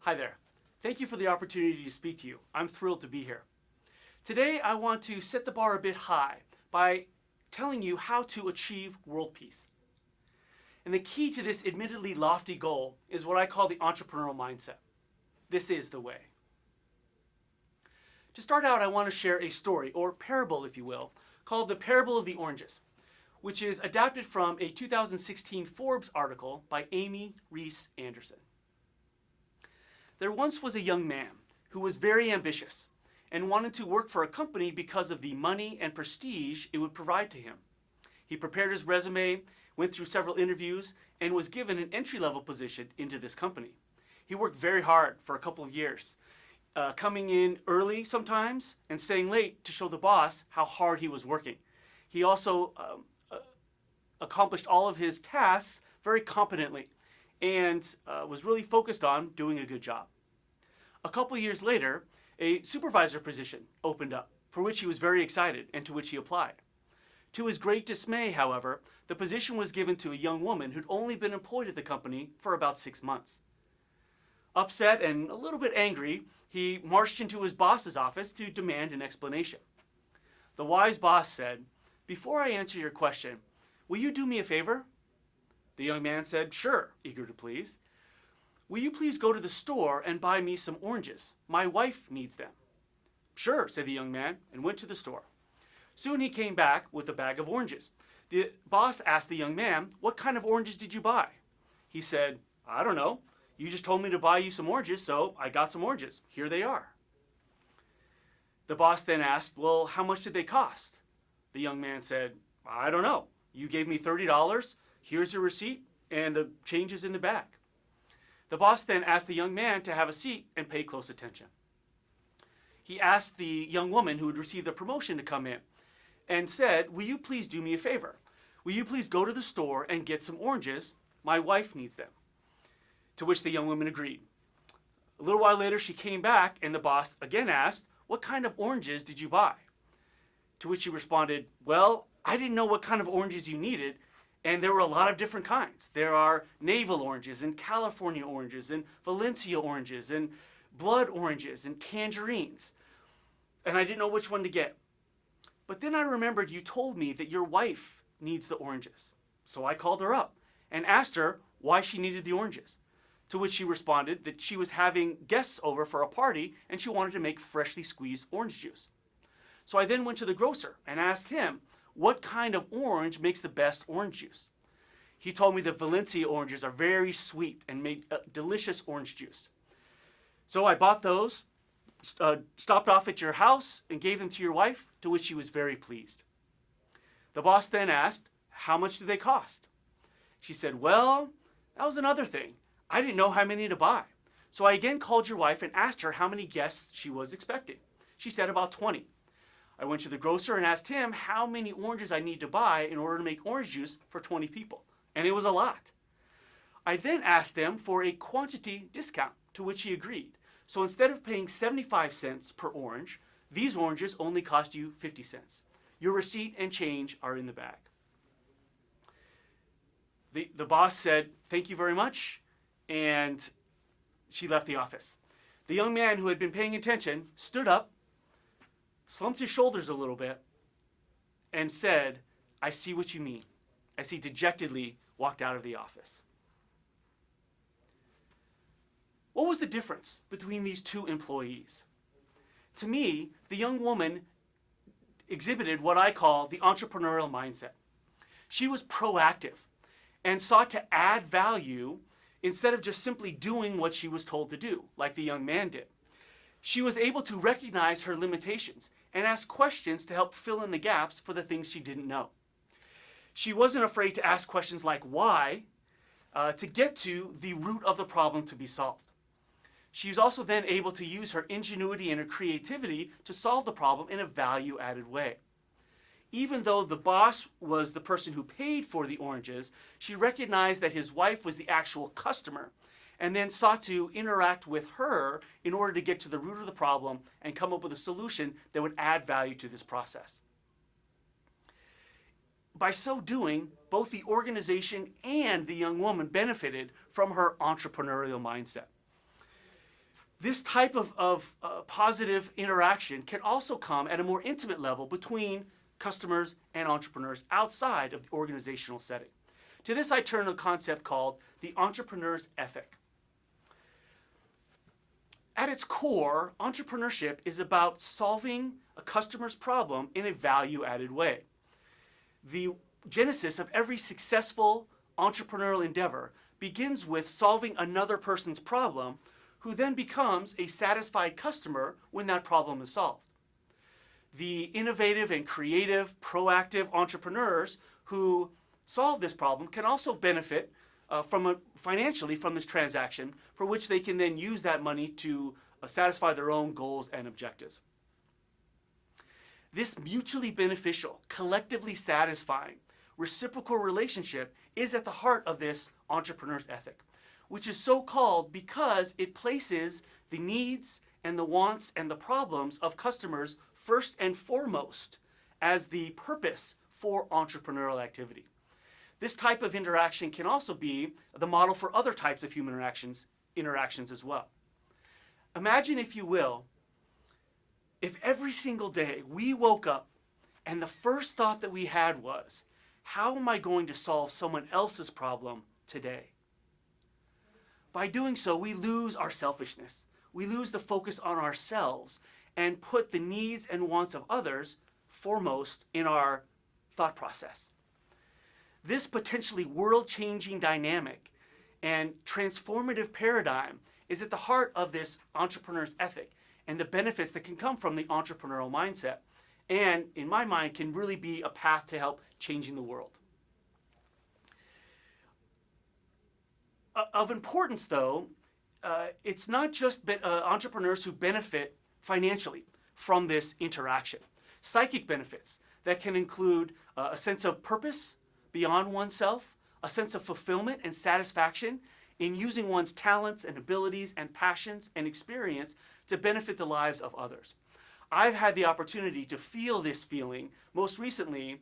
Hi there. Thank you for the opportunity to speak to you. I'm thrilled to be here. Today, I want to set the bar a bit high by telling you how to achieve world peace. And the key to this admittedly lofty goal is what I call the entrepreneurial mindset. This is the way. To start out, I want to share a story, or parable if you will, called The Parable of the Oranges, which is adapted from a 2016 Forbes article by Amy Reese Anderson. There once was a young man who was very ambitious and wanted to work for a company because of the money and prestige it would provide to him. He prepared his resume, went through several interviews, and was given an entry-level position into this company. He worked very hard for a couple of years, coming in early sometimes and staying late to show the boss how hard he was working. He also accomplished all of his tasks very competently and was really focused on doing a good job. A couple years later, a supervisor position opened up, for which he was very excited and to which he applied. To his great dismay, however, the position was given to a young woman who'd only been employed at the company for about 6 months. Upset and a little bit angry, he marched into his boss's office to demand an explanation. The wise boss said, "Before I answer your question, will you do me a favor?" The young man said, "Sure," eager to please. "Will you please go to the store and buy me some oranges? My wife needs them." "Sure," said the young man, and went to the store. Soon he came back with a bag of oranges. The boss asked the young man, "What kind of oranges did you buy?" He said, "I don't know. You just told me to buy you some oranges, so I got some oranges. Here they are." The boss then asked, "Well, how much did they cost?" The young man said, "I don't know. You gave me $30. Here's your receipt, and the change is in the bag." The boss then asked the young man to have a seat and pay close attention. He asked the young woman who had received the promotion to come in and said, "Will you please do me a favor? Will you please go to the store and get some oranges? My wife needs them." To which the young woman agreed. A little while later, she came back, and the boss again asked, "What kind of oranges did you buy?" To which she responded, "Well, I didn't know what kind of oranges you needed, and there were a lot of different kinds. There are navel oranges, and California oranges, and Valencia oranges, and blood oranges, and tangerines. And I didn't know which one to get. But then I remembered you told me that your wife needs the oranges. So I called her up and asked her why she needed the oranges. To which she responded that she was having guests over for a party and she wanted to make freshly squeezed orange juice. So I then went to the grocer and asked him what kind of orange makes the best orange juice. He told me that Valencia oranges are very sweet and make a delicious orange juice. So I bought those, stopped off at your house and gave them to your wife, to which she was very pleased." The boss then asked, "How much do they cost?" She said, "Well, that was another thing. I didn't know how many to buy. So I again called your wife and asked her how many guests she was expecting. She said about 20. I went to the grocer and asked him how many oranges I need to buy in order to make orange juice for 20 people. And it was a lot. I then asked them for a quantity discount, to which he agreed. So instead of paying 75 cents per orange, these oranges only cost you 50 cents. Your receipt and change are in the bag." The boss said, "Thank you very much," and she left the office. The young man who had been paying attention stood up, slumped his shoulders a little bit, and said, "I see what you mean," as he dejectedly walked out of the office. What was the difference between these two employees? To me, the young woman exhibited what I call the entrepreneurial mindset. She was proactive and sought to add value instead of just simply doing what she was told to do, like the young man did. She was able to recognize her limitations and ask questions to help fill in the gaps for the things she didn't know. She wasn't afraid to ask questions like why to get to the root of the problem to be solved. She was also then able to use her ingenuity and her creativity to solve the problem in a value-added way. Even though the boss was the person who paid for the oranges, she recognized that his wife was the actual customer and then sought to interact with her in order to get to the root of the problem and come up with a solution that would add value to this process. By so doing, both the organization and the young woman benefited from her entrepreneurial mindset. This type of positive interaction can also come at a more intimate level between customers and entrepreneurs outside of the organizational setting. To this, I turn to a concept called the entrepreneur's ethic. At its core, entrepreneurship is about solving a customer's problem in a value-added way. The genesis of every successful entrepreneurial endeavor begins with solving another person's problem, who then becomes a satisfied customer when that problem is solved. The innovative and creative, proactive entrepreneurs who solve this problem can also benefit financially from this transaction, for which they can then use that money to satisfy their own goals and objectives. This mutually beneficial, collectively satisfying, reciprocal relationship is at the heart of this entrepreneur's ethic, which is so called because it places the needs and the wants and the problems of customers first and foremost as the purpose for entrepreneurial activity. This type of interaction can also be the model for other types of human interactions as well. Imagine, if you will, if every single day we woke up and the first thought that we had was, how am I going to solve someone else's problem today? By doing so, we lose our selfishness. We lose the focus on ourselves and put the needs and wants of others foremost in our thought process. This potentially world-changing dynamic and transformative paradigm is at the heart of this entrepreneur's ethic and the benefits that can come from the entrepreneurial mindset, and in my mind can really be a path to help changing the world. Of importance, though, it's not just entrepreneurs who benefit financially from this interaction. Psychic benefits that can include a sense of purpose beyond oneself, a sense of fulfillment and satisfaction in using one's talents and abilities and passions and experience to benefit the lives of others. I've had the opportunity to feel this feeling most recently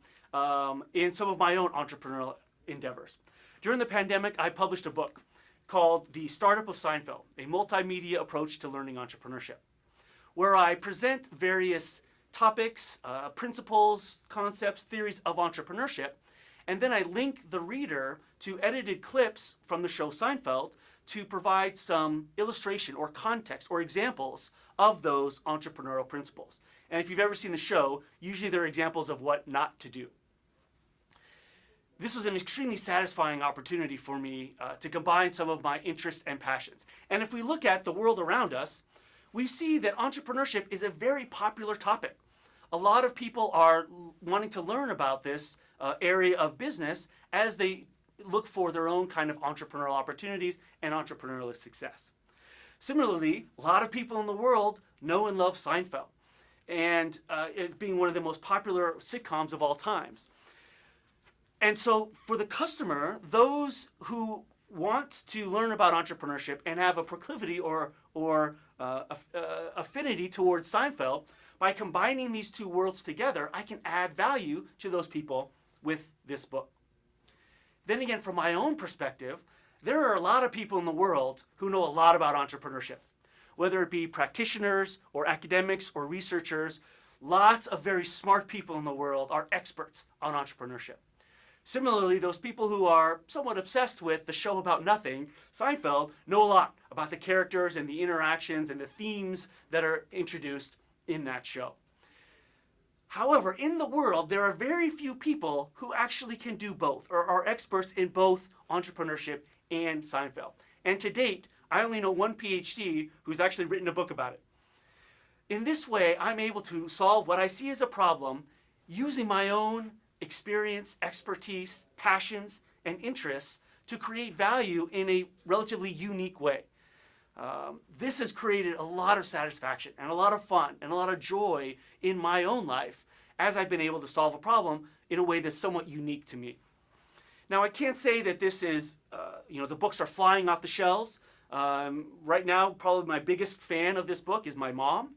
in some of my own entrepreneurial endeavors. During the pandemic, I published a book called The Startup of Seinfeld, a multimedia approach to learning entrepreneurship, where I present various topics, principles, concepts, theories of entrepreneurship, and then I link the reader to edited clips from the show Seinfeld to provide some illustration or context or examples of those entrepreneurial principles. And if you've ever seen the show, usually they're examples of what not to do. This was an extremely satisfying opportunity for me to combine some of my interests and passions. And if we look at the world around us, we see that entrepreneurship is a very popular topic. A lot of people are wanting to learn about this area of business as they look for their own kind of entrepreneurial opportunities and entrepreneurial success. Similarly, a lot of people in the world know and love Seinfeld, and it being one of the most popular sitcoms of all times. And so for the customer, those who want to learn about entrepreneurship and have a proclivity or affinity towards Seinfeld, by combining these two worlds together, I can add value to those people with this book. Then again, from my own perspective, there are a lot of people in the world who know a lot about entrepreneurship. Whether it be practitioners or academics or researchers, lots of very smart people in the world are experts on entrepreneurship. Similarly, those people who are somewhat obsessed with the show about nothing, Seinfeld, know a lot about the characters and the interactions and the themes that are introduced in that show. However, in the world, there are very few people who actually can do both or are experts in both entrepreneurship and Seinfeld. And to date, I only know one PhD who's actually written a book about it. In this way, I'm able to solve what I see as a problem using my own experience, expertise, passions, and interests to create value in a relatively unique way. This has created a lot of satisfaction and a lot of fun and a lot of joy in my own life as I've been able to solve a problem in a way that's somewhat unique to me. Now, I can't say that this is, the books are flying off the shelves. Right now, probably my biggest fan of this book is my mom.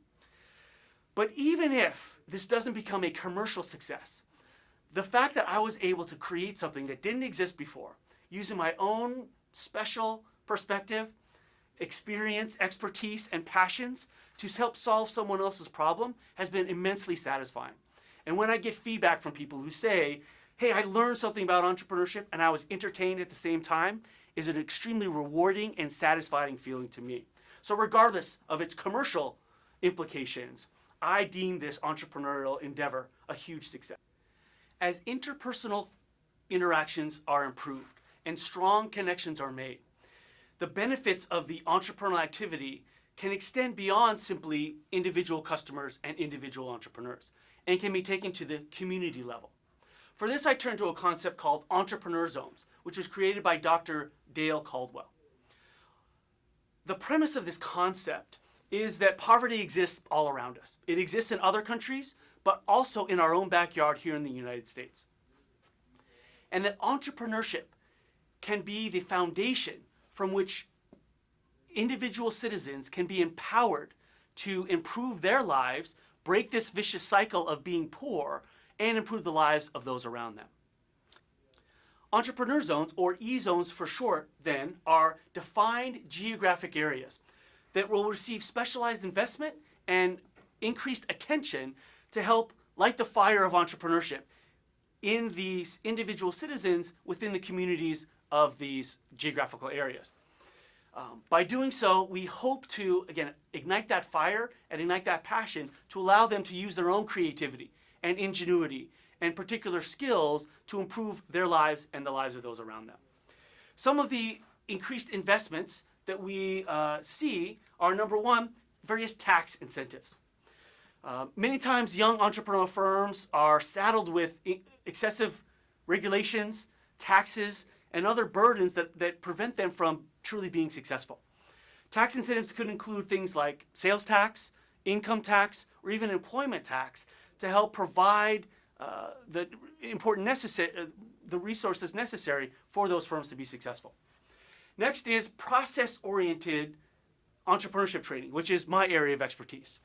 But even if this doesn't become a commercial success, the fact that I was able to create something that didn't exist before, using my own special perspective, experience, expertise, and passions to help solve someone else's problem has been immensely satisfying. And when I get feedback from people who say, hey, I learned something about entrepreneurship and I was entertained at the same time, is an extremely rewarding and satisfying feeling to me. So regardless of its commercial implications, I deem this entrepreneurial endeavor a huge success. As interpersonal interactions are improved and strong connections are made, the benefits of the entrepreneurial activity can extend beyond simply individual customers and individual entrepreneurs and can be taken to the community level. For this, I turn to a concept called entrepreneur zones, which was created by Dr. Dale Caldwell. The premise of this concept is that poverty exists all around us. It exists in other countries, but also in our own backyard here in the United States. And that entrepreneurship can be the foundation from which individual citizens can be empowered to improve their lives, break this vicious cycle of being poor, and improve the lives of those around them. Entrepreneur zones, or E-zones for short, then, are defined geographic areas that will receive specialized investment and increased attention to help light the fire of entrepreneurship in these individual citizens within the communities of these geographical areas. By doing so, we hope to, again, ignite that fire and ignite that passion to allow them to use their own creativity and ingenuity and particular skills to improve their lives and the lives of those around them. Some of the increased investments that we see are, number one, various tax incentives. Many times young entrepreneurial firms are saddled with excessive regulations, taxes, and other burdens that prevent them from truly being successful. Tax incentives could include things like sales tax, income tax, or even employment tax to help provide the resources necessary for those firms to be successful. Next is process-oriented entrepreneurship training, which is my area of expertise.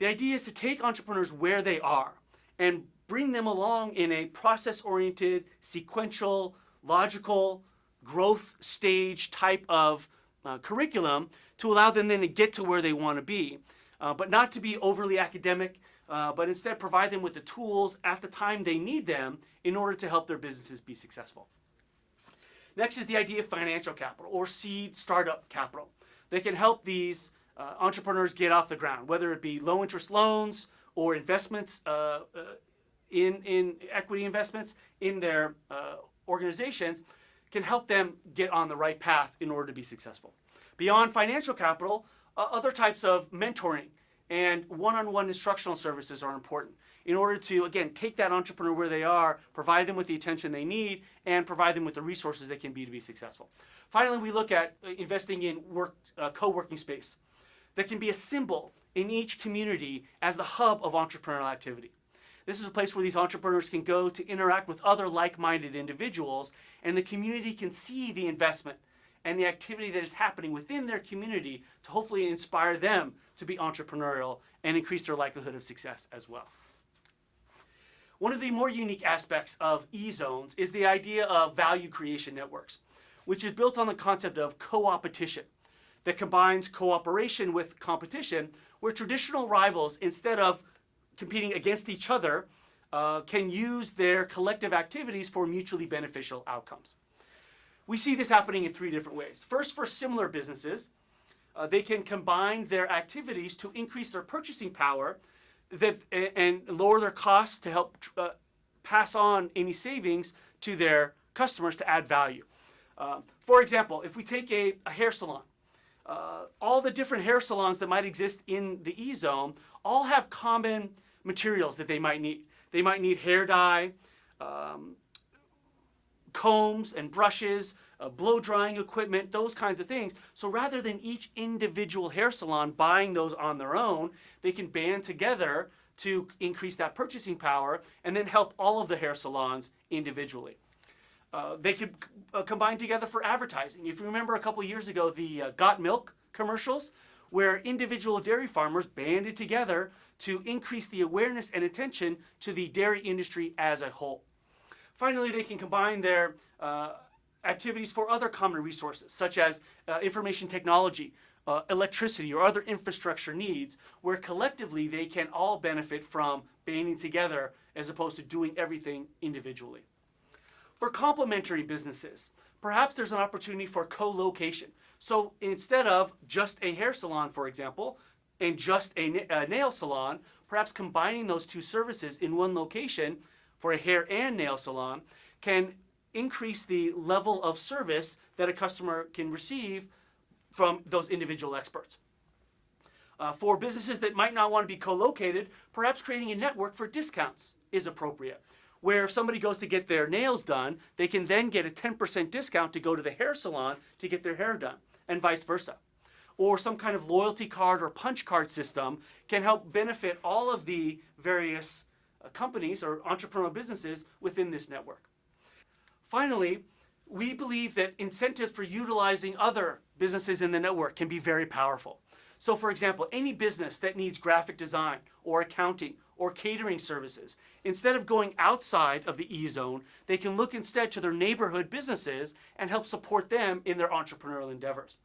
The idea is to take entrepreneurs where they are and bring them along in a process-oriented, sequential, logical, growth stage type of curriculum to allow them then to get to where they want to be, but not to be overly academic, but instead provide them with the tools at the time they need them in order to help their businesses be successful. Next is the idea of financial capital or seed startup capital that can help these entrepreneurs get off the ground, whether it be low interest loans or investments in equity investments in their organizations, can help them get on the right path in order to be successful. Beyond financial capital, other types of mentoring and one-on-one instructional services are important in order to, again, take that entrepreneur where they are, provide them with the attention they need, and provide them with the resources they can be to be successful. Finally, we look at investing in co-working space that can be a symbol in each community as the hub of entrepreneurial activity. This is a place where these entrepreneurs can go to interact with other like-minded individuals, and the community can see the investment and the activity that is happening within their community to hopefully inspire them to be entrepreneurial and increase their likelihood of success as well. One of the more unique aspects of E-zones is the idea of value creation networks, which is built on the concept of co-opetition that combines cooperation with competition, where traditional rivals, instead of competing against each other, can use their collective activities for mutually beneficial outcomes. We see this happening in three different ways. First, for similar businesses, they can combine their activities to increase their purchasing power and lower their costs to help pass on any savings to their customers to add value. For example, if we take a hair salon, all the different hair salons that might exist in the E-zone all have common materials that they might need. They might need hair dye, combs and brushes, blow drying equipment, those kinds of things. So rather than each individual hair salon buying those on their own, they can band together to increase that purchasing power and then help all of the hair salons individually. They could combine together for advertising. If you remember a couple years ago, the Got Milk commercials, where individual dairy farmers banded together to increase the awareness and attention to the dairy industry as a whole. Finally, they can combine their activities for other common resources, such as information technology, electricity, or other infrastructure needs, where collectively they can all benefit from banding together as opposed to doing everything individually. For complementary businesses, perhaps there's an opportunity for co-location. So instead of just a hair salon, for example, and just a nail salon, perhaps combining those two services in one location for a hair and nail salon can increase the level of service that a customer can receive from those individual experts. For businesses that might not want to be co-located, perhaps creating a network for discounts is appropriate, where if somebody goes to get their nails done, they can then get a 10% discount to go to the hair salon to get their hair done, and vice versa. Or some kind of loyalty card or punch card system can help benefit all of the various companies or entrepreneurial businesses within this network. Finally, we believe that incentives for utilizing other businesses in the network can be very powerful. So for example, any business that needs graphic design or accounting or catering services, instead of going outside of the E-zone, they can look instead to their neighborhood businesses and help support them in their entrepreneurial endeavors.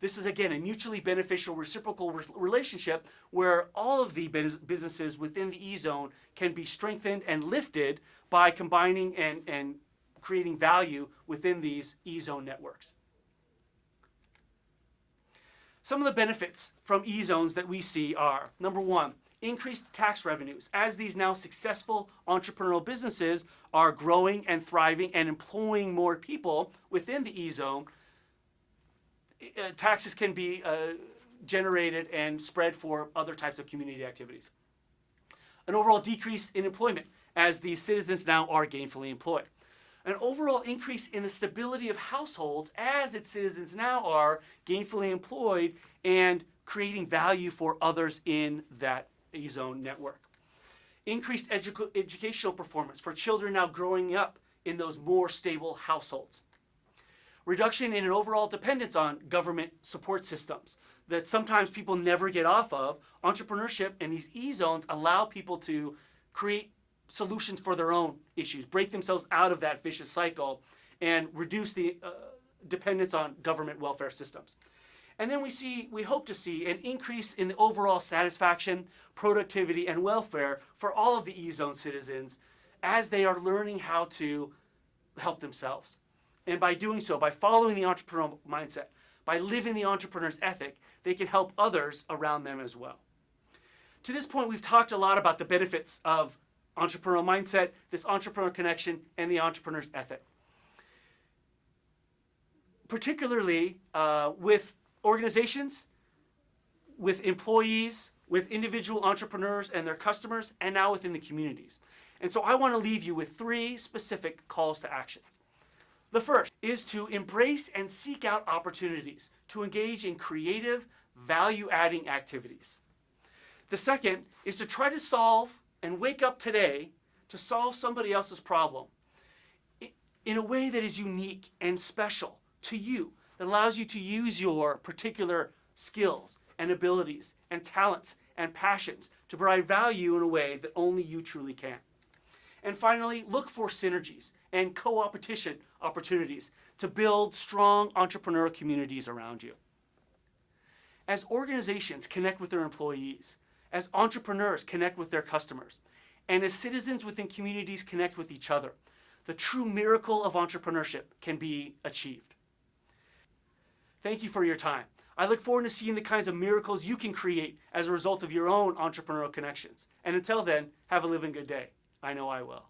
This is, again, a mutually beneficial reciprocal relationship where all of the businesses within the E-zone can be strengthened and lifted by combining and creating value within these E-zone networks. Some of the benefits from E-zones that we see are, number one, increased tax revenues. As these now successful entrepreneurial businesses are growing and thriving and employing more people within the E-zone, taxes can be generated and spread for other types of community activities. An overall decrease in employment as these citizens now are gainfully employed. An overall increase in the stability of households as its citizens now are gainfully employed and creating value for others in that E-zone network. Increased educational performance for children now growing up in those more stable households. Reduction in an overall dependence on government support systems that sometimes people never get off of. Entrepreneurship and these E-zones allow people to create solutions for their own issues, break themselves out of that vicious cycle, and reduce the dependence on government welfare systems. And then we hope to see an increase in the overall satisfaction, productivity, and welfare for all of the E-zone citizens as they are learning how to help themselves. And by doing so, by following the entrepreneurial mindset, by living the entrepreneur's ethic, they can help others around them as well. To this point, we've talked a lot about the benefits of entrepreneurial mindset, this entrepreneur connection, and the entrepreneur's ethic. Particularly with organizations, with employees, with individual entrepreneurs and their customers, and now within the communities. And so I want to leave you with 3 specific calls to action. The first is to embrace and seek out opportunities to engage in creative, value-adding activities. The second is to try to solve and wake up today to solve somebody else's problem in a way that is unique and special to you, that allows you to use your particular skills and abilities and talents and passions to provide value in a way that only you truly can. And finally, look for synergies and co-opetition opportunities to build strong entrepreneurial communities around you. As organizations connect with their employees, as entrepreneurs connect with their customers, and as citizens within communities connect with each other, the true miracle of entrepreneurship can be achieved. Thank you for your time. I look forward to seeing the kinds of miracles you can create as a result of your own entrepreneurial connections. And until then, have a living good day. I know I will.